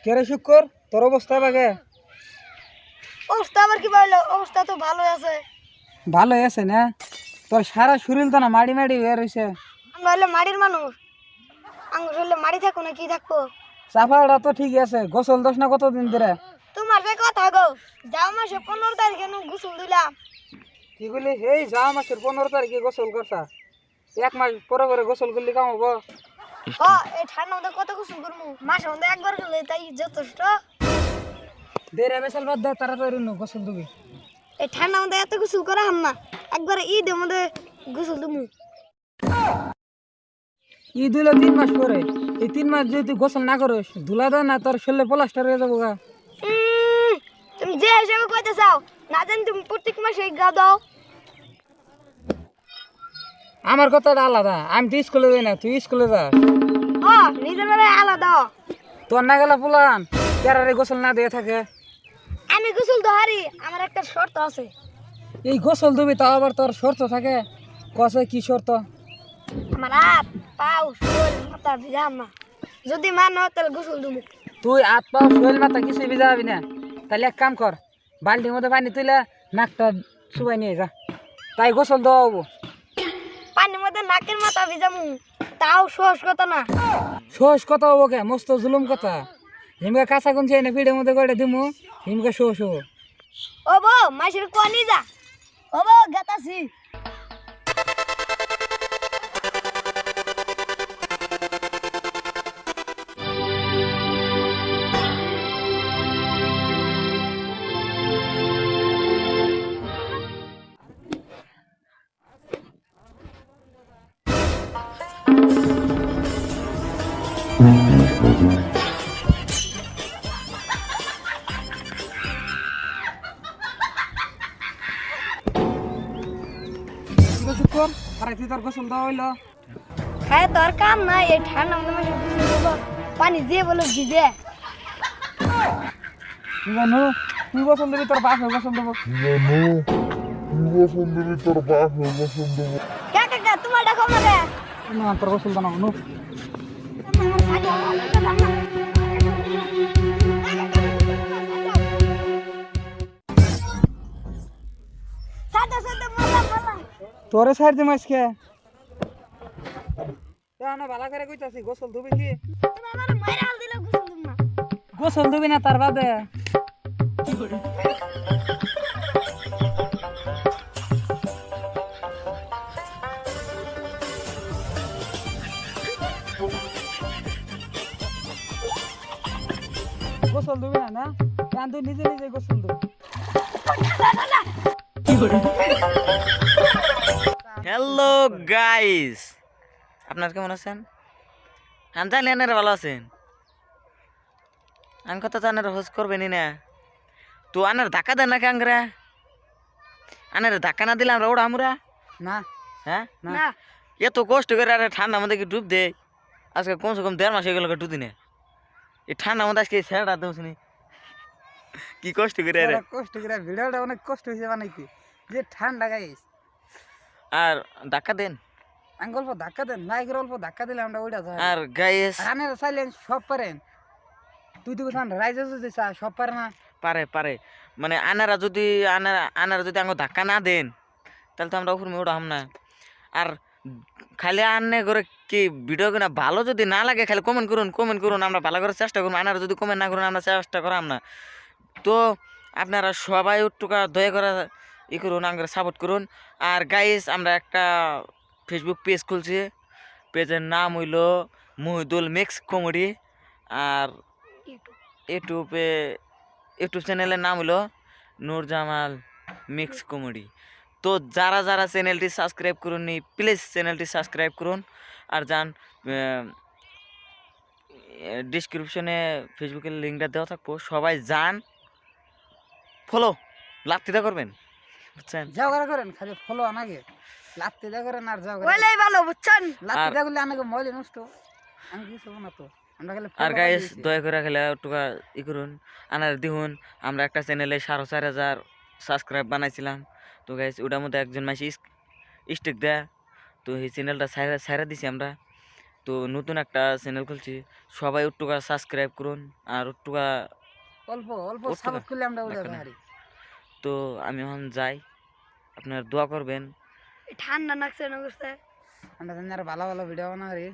কেরে শুকর তোর অবস্থা বাগে অবস্থা আবার কি বললো? অবস্থা তো ভালোই আছে। ভালোই আছে না? তোর সারা শরীর তো না মাড়ি মাড়ি হয়ে রয়েছে। আমরা হলে মাটির মানুষ, আঙ্গুর হলে মাটি থাকবো না কি থাকবো? চাপাটা তো ঠিক আছে, গোসল দোষ না কতদিন ধরে? তোমার যে কথা গো, যাও মাসে 15 তারিখে গোসল দিলাম। কি বলি এই যাওয়া মাসের 15 তারিখে গোসল করছা? এক মাস পরে পরে গোসল করলে কাম হবো? এই ঠান্ডা মধ্যে কত গোসল করবো? মাসে মধ্যে একবার করলে তাই যথেষ্ট। দেরে বেসাল বাদ দে, তাড়াতাড়ি গোসল দিবি। এই ঠান্ডা মধ্যে এত গোসল করা হাম না, একবার ঈদের মধ্যে গোসল দিবো। ঈদ হইলো 3 মাস পরে, এই 3 মাস যদি তুই গোসল না করিস ধুলা দেয় না তোর শরীরে প্লাস্টার হয়ে যাবো গা। তুমি যে হিসাবে কইতে চাও না জানি তুমি প্রত্যেক মাসে গা দাও। আমার কথাটা আলাদা, আমি তো স্কুলে যাই না, তুই স্কুলে যাস। নিজের বেলায় আলাদা। তোর না গেলা পুলান কেরারে গোসল না দিয়ে থাকে। আমি গোসল তো হারি, আমার একটা শর্ত আছে। এই গোসল দিবি তাও আবার তোর শর্ত থাকে? কসে কি শর্ত? আমার হাত পাও শরীর মাথা ভিজাম না, যদি মানো তাহলে গোসল দেবো। তুই হাত পা শরীর মাথা কিছুই ভিজাবি না? তাহলে এক কাম কর, বালতির মধ্যে পানি তুইলে নাকটা চুবাই নিয়ে যা, তাই গোসল দেওয়া হবো। পানির মধ্যে নাকের মাথা ভিজামু, তাও সহজ কথা না। সহজ কথা হবো কে, মস্ত জুলুম কথা। হিমকে কাঁচা গুনছে এনে পিঠের মধ্যে করে দিমু, হিমকে শো শো। ও বো মাসির কোয়ানি যা, ও বো গেতাছি। শুকর আরে তুই তোর গোসল দেওয়া হইলো? হ্যাঁ তোর কাম নাই, এই ঠান্ডা মধ্যে মাসে গোসল দেবো, পানি দিয়ে বলো ভিজে। জানো তুই গোসল দিবি তোর বাপ গোসল দেবো? কে কাকা তোমার দেখো না রে? না তোর গোসল দাও না। তোরে সাইড দে মাসকে না ভালো করে কইতাছি, গোসল দিবি কি? গোসল দিবি না তার বাদে? গোসল দিবি না? না তুই নিজে নিজে গোসল দিবি। হ্যালো গাইস, আপনার কেমন আছেন? আমি জানি আপনারা ভালো আছেন। আমি কথা জানার হোস করবেনই না, তো আনার ধাক্কা দেন নাকি আংরা? আনার ধাক্কা না দিলে আমরা ওরা আমরা না হ্যাঁ না এত কষ্ট করে আরে ঠান্ডা মধ্যে কি ডুব দেয়? আজকে কমসে কম 1.5 মাস হয়ে গেল ডুব দিনে। এই ঠান্ডা মধ্যে আজকে ছেড়া দেবনি কি কষ্ট করে আরে। কষ্ট করে ভিডিওটা অনেক কষ্ট হয়েছে বানাইতে, যে ঠান্ডা গাইস। আর ধাক্কা দেন, আমি অল্প ধাক্কা দেন না, অল্প ধাক্কা দিলে আমরা ওইটা যায়। আর গাইস রানের চাইলেন সব পারেন, তুই তো কোথাও রাইজে যদি চা সব পারে না? পারে পারে, মানে আনারা যদি আনারা যদি আমাকে ধাক্কা না দেন তাহলে তো আমরা উপরে উঠাম না। আর খালি আনে করে কি ভিডিও কিনা ভালো যদি না লাগে খালি কমেন্ট করুন, আমরা ভালো করে চেষ্টা করুন। আনারা যদি কমেন্ট না করুন আমরা চেষ্টা করাম না। তো আপনারা সবাই একটুকা দয়া করে ই করুন, আমাকে সাপোর্ট করুন। আর গাইস আমরা একটা ফেসবুক পেজ খুলছি, পেজের নাম হইল মহিদুল মিক্স কমেডি। আর ইউটিউব চ্যানেলের নাম হলো নূরজামাল মিক্স কমেডি। তো যারা যারা চ্যানেলটি সাবস্ক্রাইব করুননি প্লিজ চ্যানেলটি সাবস্ক্রাইব করুন। আর যান ডিসক্রিপশনে ফেসবুকের লিঙ্কটা দেওয়া থাকবো, সবাই যান ফলো লাত্তিটা করবেন, বুঝছেন? ঝগড়া করেন খালি ফলো আনাগে, লাত্তি দা করেন আর ঝগড়া ওইলাই ভালো বুঝছেন, লাত্তি দা করলে আনাগে মইলে নষ্ট। আমি কিছু না তো, আমরা খালি আর গাইস দয়া করে খেলে একটুকা ই করুন, আনার দিহুন। আমরা একটা চ্যানেলে 4,500 সাবস্ক্রাইব বানাইছিলাম, তো গাইস ওটার মধ্যে একজন মাসি স্টিক দেয়, তো এই চ্যানেলটা ছাইরা দিছি আমরা। তো তো নতুন একটা চ্যানেল খুলছি, সবাই একটুকা সাবস্ক্রাইব করুন আর একটুকা। অল্প অল্প ওর তো সাপোর্ট করলে আমরা উড়ে দেখা না। পারি। তো আমি এখন যাই, আপনার দোয়া করবেন। ঠান্ডা নাকছে না করছে আমরা জানি আর ভালো ভালো ভিডিও বানাবি।